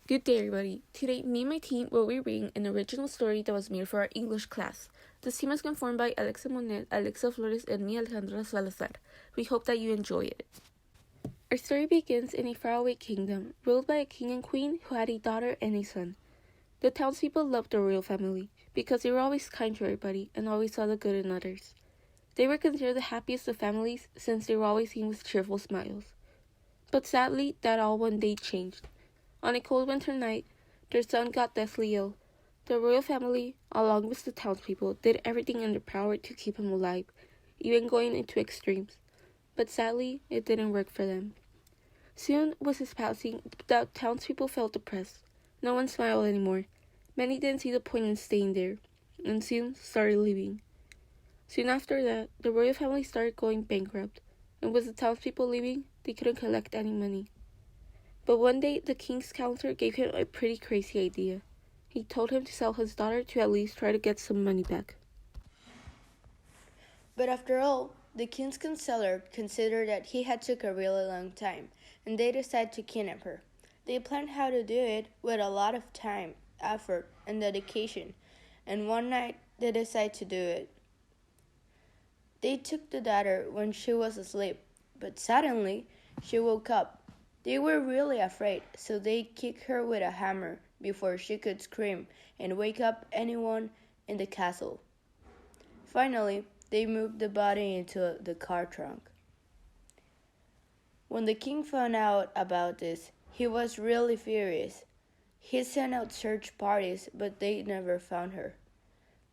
Good day, everybody. Today, me and my team will be reading an original story that was made for our English class. This team is conformed by Alexa Monet, Alexa Flores, and me, Alejandra Salazar. We hope that you enjoy it. Our story begins in a faraway kingdom, ruled by a king and queen who had a daughter and a son. The townspeople loved the royal family because they were always kind to everybody and always saw the good in others. They were considered the happiest of families since they were always seen with cheerful smiles. But sadly, that all one day changed. On a cold winter night, their son got deathly ill. The royal family, along with the townspeople, did everything in their power to keep him alive, even going into extremes. But sadly, it didn't work for them. Soon, with his passing, the townspeople felt depressed. No one smiled anymore. Many didn't see the point in staying there, and soon started leaving. Soon after that, the royal family started going bankrupt, and with the townspeople leaving, they couldn't collect any money. But one day, the king's counselor gave him a pretty crazy idea. He told him to sell his daughter to at least try to get some money back. But after all, the king's counselor considered that he had took a really long time, and they decided to kidnap her. They planned how to do it with a lot of time, effort, and dedication, and one night they decided to do it. They took the daughter when she was asleep, but suddenly she woke up. They were really afraid, so they kicked her with a hammer before she could scream and wake up anyone in the castle. Finally, they moved the body into the car trunk. When the king found out about this, he was really furious. He sent out search parties, but they never found her.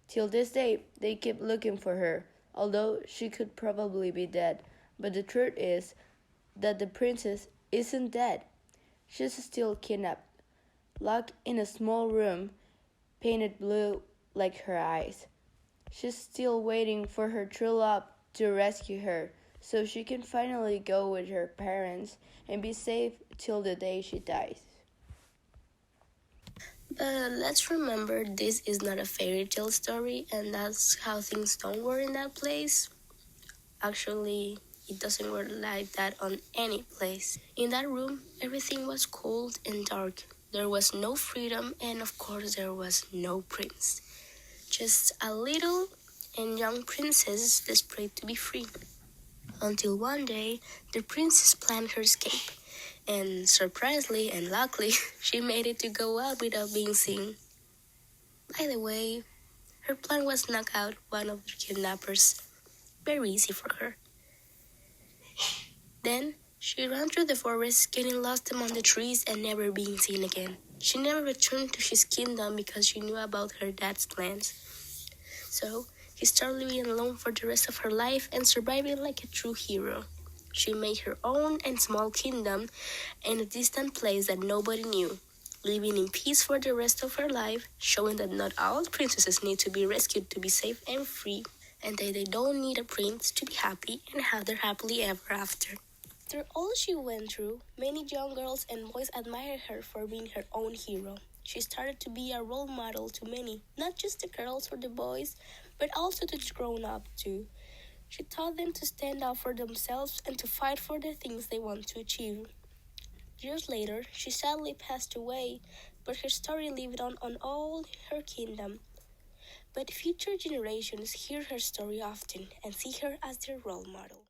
Till this day, they keep looking for her, although she could probably be dead. But the truth is that the princess isn't dead. She's still kidnapped, locked in a small room, painted blue like her eyes. She's still waiting for her true love to rescue her, so she can finally go with her parents and be safe till the day she dies. But let's remember this is not a fairy tale story, and that's how things don't work in that place. Actually, it doesn't work like that on any place. In that room, everything was cold and dark. There was no freedom, and of course there was no prince. Just a little and young princess desperate to be free. Until one day, the princess planned her escape, and surprisingly and luckily, she made it to go out without being seen. By the way, her plan was knock out one of the kidnappers. Very easy for her. Then, she ran through the forest, getting lost among the trees and never being seen again. She never returned to his kingdom because she knew about her dad's plans. So, he started living alone for the rest of her life and surviving like a true hero. She made her own and small kingdom in a distant place that nobody knew, living in peace for the rest of her life, showing that not all princesses need to be rescued to be safe and free, and that they don't need a prince to be happy and have their happily ever after. After all she went through, many young girls and boys admired her for being her own hero. She started to be a role model to many, not just the girls or the boys, but also to the grown-up too. She taught them to stand up for themselves and to fight for the things they want to achieve. Years later, she sadly passed away, but her story lived on all her kingdom. But future generations hear her story often and see her as their role model.